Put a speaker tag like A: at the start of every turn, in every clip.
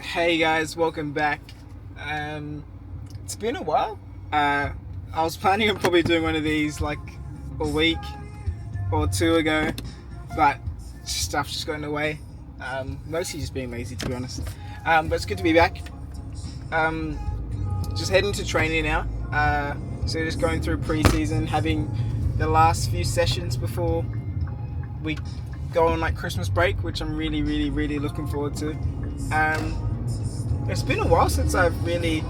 A: Hey guys, welcome back. It's been a while. I was planning on probably doing one of these like a week or two ago, but stuff just got in the way. Mostly just being lazy, to be honest. But it's good to be back. Just heading to training now. So just going through pre-season, having the last few sessions before we go on like Christmas break, which I'm really looking forward to. It's been a while since I've really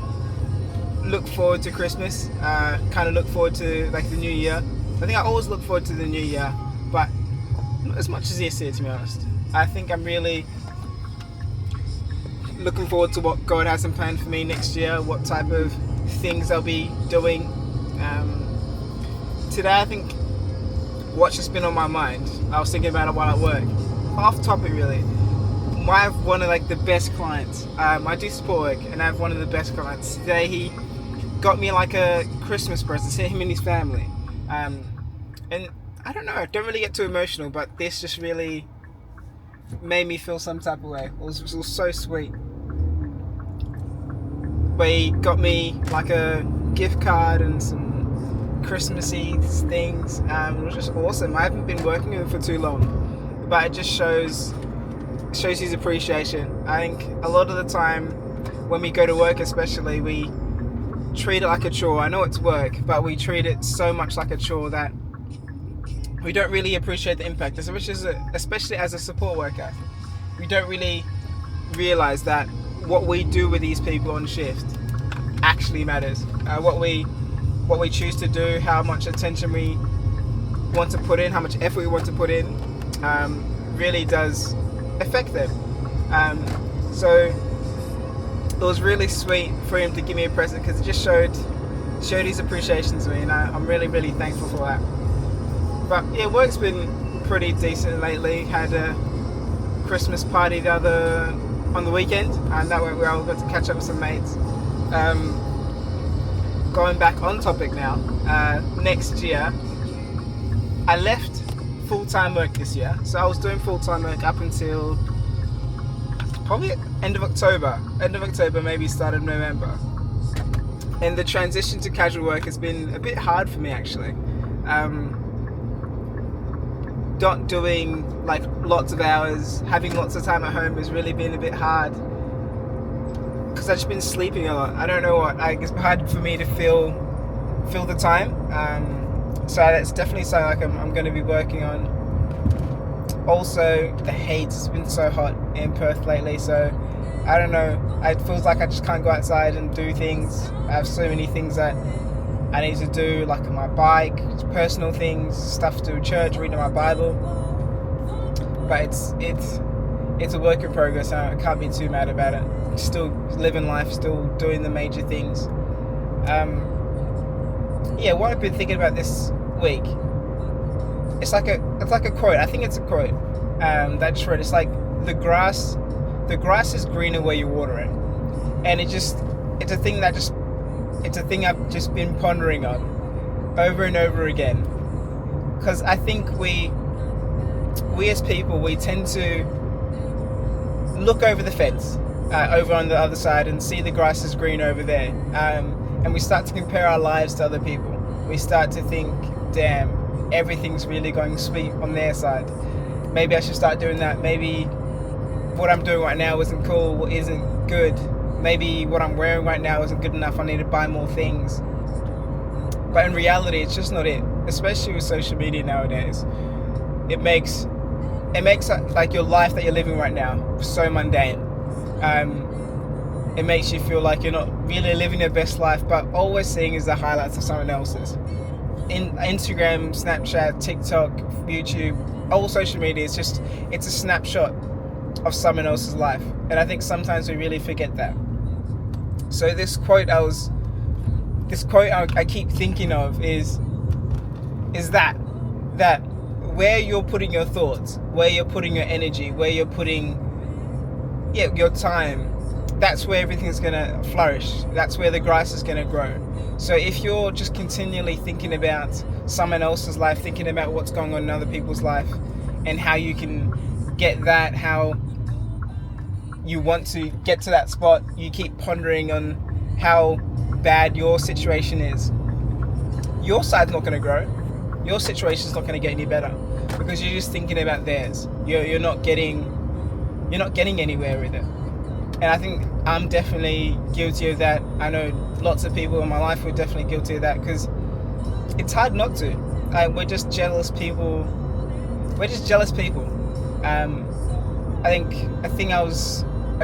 A: looked forward to Christmas. Kind of look forward to like the New Year. I think I always look forward to the New Year, but not as much as this year, to be honest. I think I'm really looking forward to what God has in plan for me next year, what type of things I'll be doing. Today, I think what's just been on my mind, I was thinking about it while at work. Off topic, really. I have one of like the best clients. I do support work, and I have one of the best clients. Today, he got me like a Christmas present. It's him and his family. And I don't know, I don't really get too emotional, but this just really made me feel some type of way. It was so sweet. But he got me like a gift card and some Christmassy things. It was just awesome. I haven't been working with him for too long, but it just shows his appreciation. I think a lot of the time when we go to work, especially, we treat it like a chore. I know it's work, but we treat it so much like a chore that we don't really appreciate the impact, especially as a support worker. We don't really realize that what we do with these people on shift actually matters. What we choose to do, how much attention we want to put in, how much effort we want to put in, really does affect them. So it was really sweet for him to give me a present, because it just showed his appreciation to me, and I'm really thankful for that. But yeah, work's been pretty decent lately. Had a Christmas party on the weekend, and that went well. Got to catch up with some mates. Going back on topic now, next year, I left full-time work this year. So I was doing full-time work up until probably end of October, maybe start of November. And the transition to casual work has been a bit hard for me, actually. Not doing like lots of hours, having lots of time at home has really been a bit hard, because I've just been sleeping a lot. I don't know what, it's hard for me to fill the time. So that's definitely something like I'm going to be working on. Also, the heat has been so hot in Perth lately, so I don't know, it feels like I just can't go outside and do things. I have so many things that I need to do, like on my bike, personal things, stuff to do with church, reading my Bible. But it's a work in progress, and I can't be too mad about it. Still living life, still doing the major things. Yeah, what I've been thinking about this week, it's like a quote. I think it's a quote. That's right. It's like the grass is greener where you water it, and it's a thing I've just been pondering on over and over again. Because I think we as people, we tend to look over the fence, over on the other side, and see the grass is green over there. And we start to compare our lives to other people. We start to think, damn, everything's really going sweet on their side. Maybe I should start doing that. Maybe what I'm doing right now isn't cool, isn't good. Maybe what I'm wearing right now isn't good enough. I need to buy more things. But in reality, it's just not it. Especially with social media nowadays, it makes like your life that you're living right now so mundane. It makes you feel like you're not really living your best life, but always seeing is the highlights of someone else's. In Instagram, Snapchat, TikTok, YouTube, all social media, it's a snapshot of someone else's life. And I think sometimes we really forget that. So this quote I keep thinking of is that where you're putting your thoughts, where you're putting your energy, where you're putting your time, that's where everything's going to flourish. That's where the grass is going to grow. So if you're just continually thinking about someone else's life, thinking about what's going on in other people's life, and how you can get that, how you want to get to that spot, you keep pondering on how bad your situation is, your side's not going to grow. Your situation's not going to get any better because you're just thinking about theirs. You're not getting anywhere with it. And I think I'm definitely guilty of that. I know lots of people in my life were definitely guilty of that because it's hard not to. We're just jealous people. I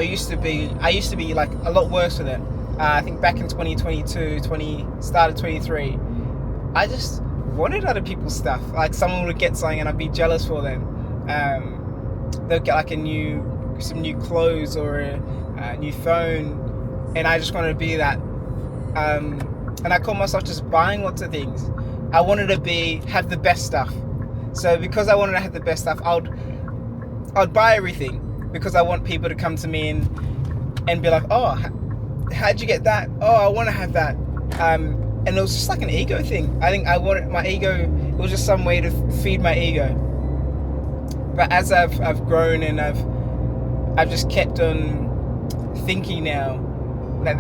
A: used to be like a lot worse with it. I think back in 2022, started 23, I just wanted other people's stuff. Like someone would get something and I'd be jealous for them. They'll get like some new clothes or a new phone, and I just wanted to be that. And I caught myself just buying lots of things. I wanted to have the best stuff. So because I wanted to have the best stuff, I'd buy everything because I want people to come to me and be like, oh, how'd you get that? Oh, I want to have that. And it was just like an ego thing. I think I wanted my ego. It was just some way to feed my ego. But as I've grown and I've just kept on thinking now that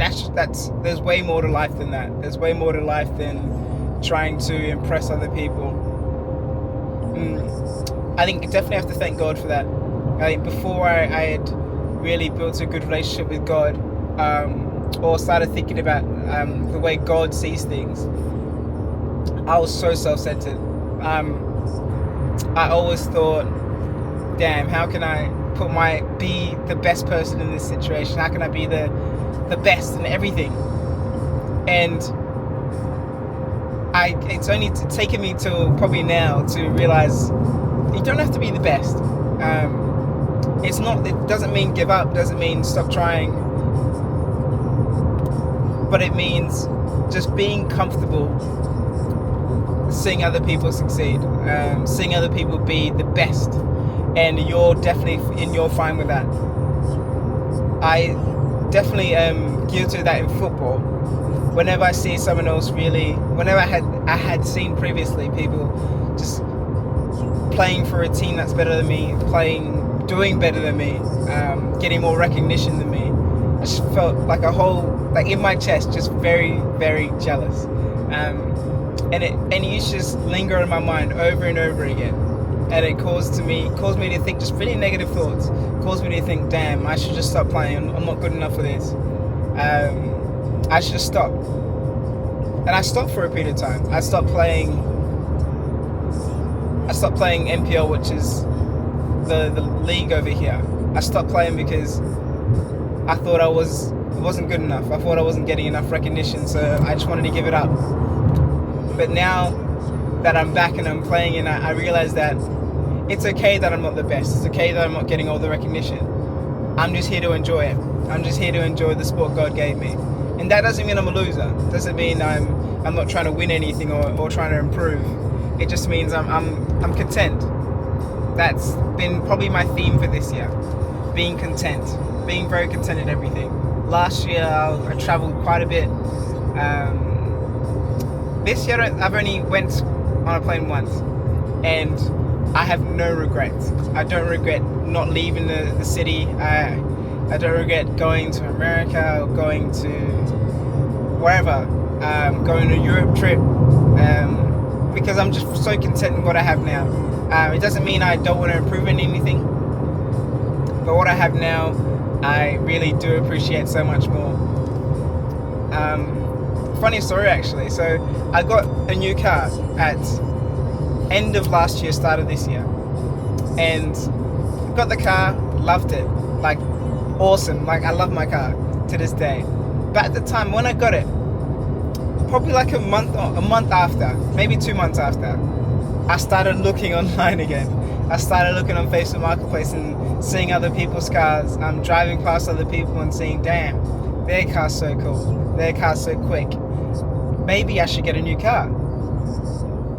A: there's way more to life than that. There's way more to life than trying to impress other people. I think I definitely have to thank God for that. I think before I had really built a good relationship with God, or started thinking about the way God sees things, I was so self-centered. I always thought, damn, how can I be the best person in this situation? How can I be the best in everything? And it's only taken me till probably now to realize you don't have to be the best. It doesn't mean give up, doesn't mean stop trying, but it means just being comfortable seeing other people succeed, seeing other people be the best, and you're fine with that. I definitely am guilty of that in football. Whenever I see someone else whenever I had seen previously people just playing for a team that's better than me, doing better than me, getting more recognition than me, I just felt like in my chest, just very, very jealous. And it used to just linger in my mind over and over again. And it caused me to think just really negative thoughts. Caused me to think, damn, I should just stop playing. I'm not good enough for this. I should just stop. And I stopped for a period of time. I stopped playing NPL, which is the league over here. I stopped playing because I thought it wasn't good enough. I thought I wasn't getting enough recognition, so I just wanted to give it up. But now that I'm back and I'm playing, and I realize that it's okay that I'm not the best. It's okay that I'm not getting all the recognition. I'm just here to enjoy it. I'm just here to enjoy the sport God gave me. And that doesn't mean I'm a loser. It doesn't mean I'm not trying to win anything or trying to improve. It just means I'm content. That's been probably my theme for this year. Being content. Being very content in everything. Last year I traveled quite a bit. This year I've only went on a plane once, and I have no regrets. I don't regret not leaving the city. I don't regret going to America or going to wherever, going on a Europe trip, because I'm just so content in what I have now. It doesn't mean I don't want to improve in anything, but what I have now, I really do appreciate so much more. Funny story actually. So I got a new car at end of last year, start of this year, and got the car, loved it, like awesome, like I love my car to this day. But at the time when I got it, probably like a month after, maybe 2 months after, I started looking online again. I started looking on Facebook Marketplace and seeing other people's cars. I'm driving past other people and seeing, damn, their car's so cool, their car's so quick. Maybe I should get a new car.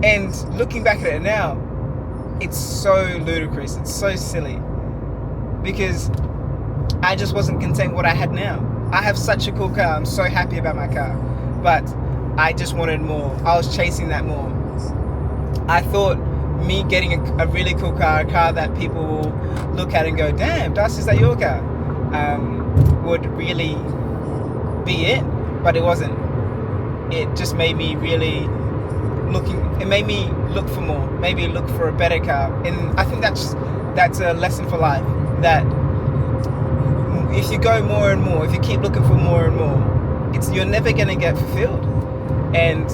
A: And looking back at it now, it's so ludicrous, it's so silly, because I just wasn't content with what I had now. I have such a cool car, I'm so happy about my car, but I just wanted more. I was chasing that more. I thought me getting a really cool car, a car that people will look at and go, damn, Dust, is that your car? would really be it, but it wasn't. It just made me really it made me look for more, maybe look for a better car. And I think that's a lesson for life, that if you go more and more, if you keep looking for more and more, you're never going to get fulfilled. And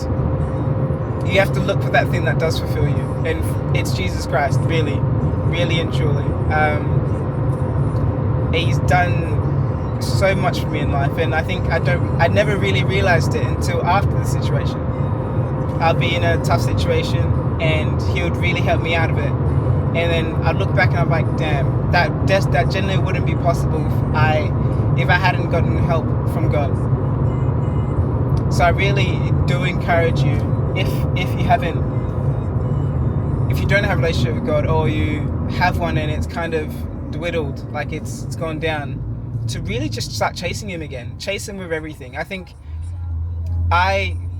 A: you have to look for that thing that does fulfill you, and it's Jesus Christ, really, really and truly. He's done so much for me in life, and I think I never really realized it until after the situation. I'll be in a tough situation and he would really help me out of it, and then I'd look back and I'm like, damn, that generally wouldn't be possible if I hadn't gotten help from God. So I really do encourage you, if you don't have a relationship with God, or you have one and it's kind of dwindled, like it's gone down, to really just start chasing him again. Chase him with everything. I think I'm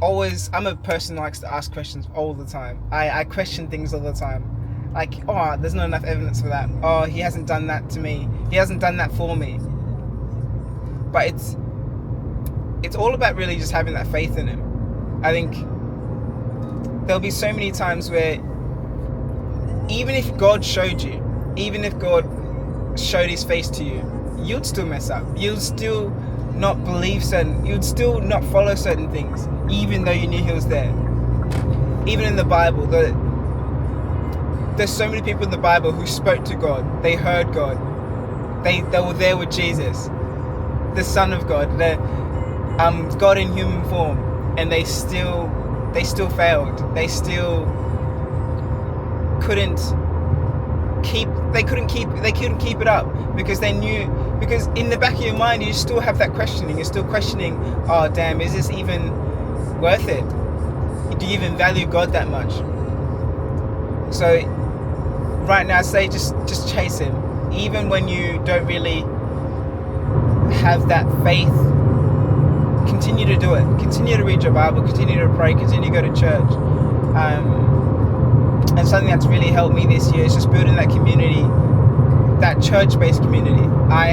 A: a person who likes to ask questions all the time. I question things all the time. Like, oh, there's not enough evidence for that. Oh, he hasn't done that to me. He hasn't done that for me. But it's all about really just having that faith in him. I think there'll be so many times where even if God showed you, even if God showed his face to you, you'd still mess up. You'd still not believe you'd still not follow certain things, even though you knew he was there. Even in the Bible, there's so many people in the Bible who spoke to God. They heard God. They were there with Jesus, the Son of God, God in human form, and they still failed. They still couldn't keep it up, because because in the back of your mind you still have that questioning. You're still questioning, oh damn, is this even worth it? Do you even value God that much? So right now I say just chase him, even when you don't really have that faith. Continue to do it. Continue to read your Bible, continue to pray, continue to go to church. And something that's really helped me this year is just building that community, that church-based community. I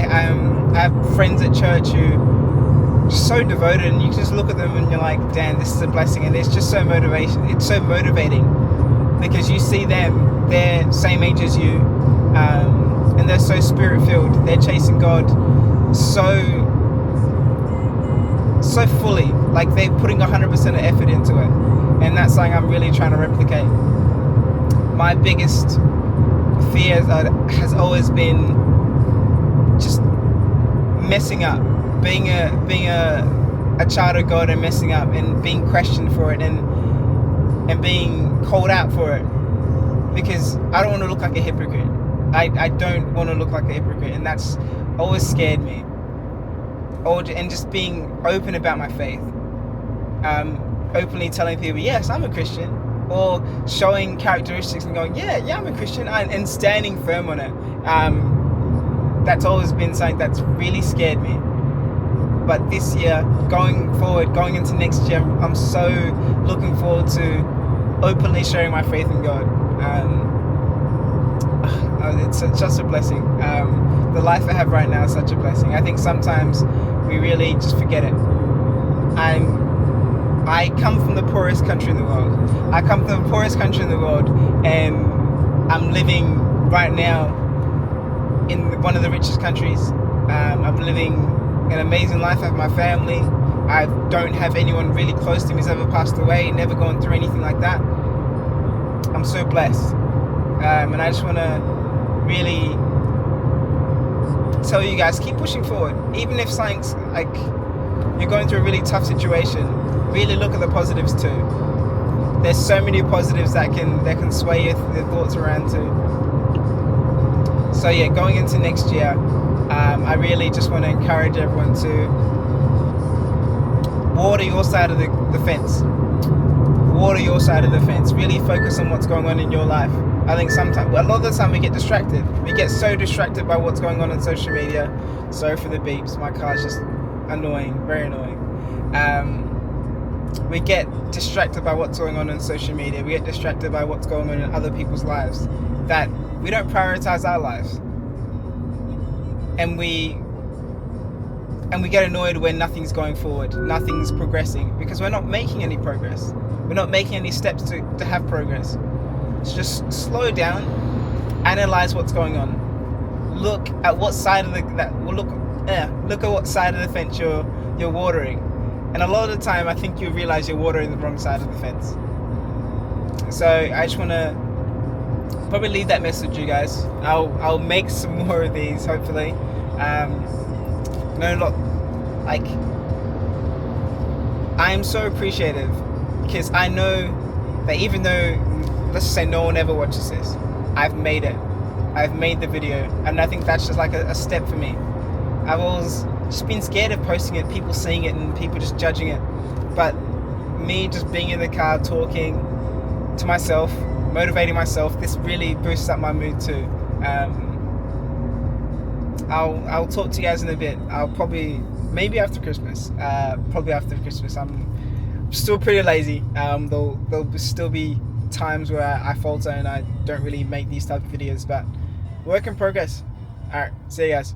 A: have friends at church who are so devoted, and you just look at them and you're like, damn, this is a blessing. And it's just so motivation. It's so motivating, because you see them, they're same age as you, and they're so spirit-filled. They're chasing God so fully, like they're putting 100% of effort into it. And that's something I'm really trying to replicate. My biggest fear has always been just messing up, being a child of God and messing up and being questioned for it and being called out for it, because I don't want to look like a hypocrite. I don't want to look like a hypocrite, and that's always scared me. And just being open about my faith, openly telling people, yes, I'm a Christian, or showing characteristics and going, yeah, I'm a Christian, and standing firm on it. That's always been something that's really scared me. But this year, going forward, going into next year, I'm so looking forward to openly sharing my faith in God. It's just a blessing. The life I have right now is such a blessing. I think sometimes we really just forget it. I come from the poorest country in the world. And I'm living right now in one of the richest countries. I'm living an amazing life. I have my family. I don't have anyone really close to me who's ever passed away, never gone through anything like that. I'm so blessed. And I just want to really tell you guys, keep pushing forward. Even if something's like you're going through a really tough situation, really look at the positives too. There's so many positives that can sway your thoughts around too. So yeah, going into next year, I really just want to encourage everyone to water your side of the fence. Water your side of the fence. Really focus on what's going on in your life. I think a lot of the time we get distracted. We get so distracted by what's going on social media. Sorry for the beeps. My car's just annoying, very annoying. We get distracted by what's going on social media. We get distracted by what's going on in other people's lives, that we don't prioritize our lives. And we And we get annoyed when nothing's going forward, nothing's progressing, because we're not making any progress. We're not making any steps to have progress. So just slow down, analyze what's going on. Look at what side of look at what side of the fence you're watering. And a lot of the time, I think you realize you're watering the wrong side of the fence. So I just want to probably leave that message with you guys. I'll make some more of these, hopefully. I am so appreciative, because I know that even though, let's just say, no one ever watches this, I've made it. I've made the video, and I think that's just like a step for me. I've always just been scared of posting it, people seeing it and people just judging it. But me just being in the car, talking to myself, motivating myself, this really boosts up my mood too. I'll talk to you guys in a bit. Maybe after Christmas. Probably after Christmas. I'm still pretty lazy. There'll still be times where I falter and I don't really make these type of videos, but work in progress. Alright, see you guys.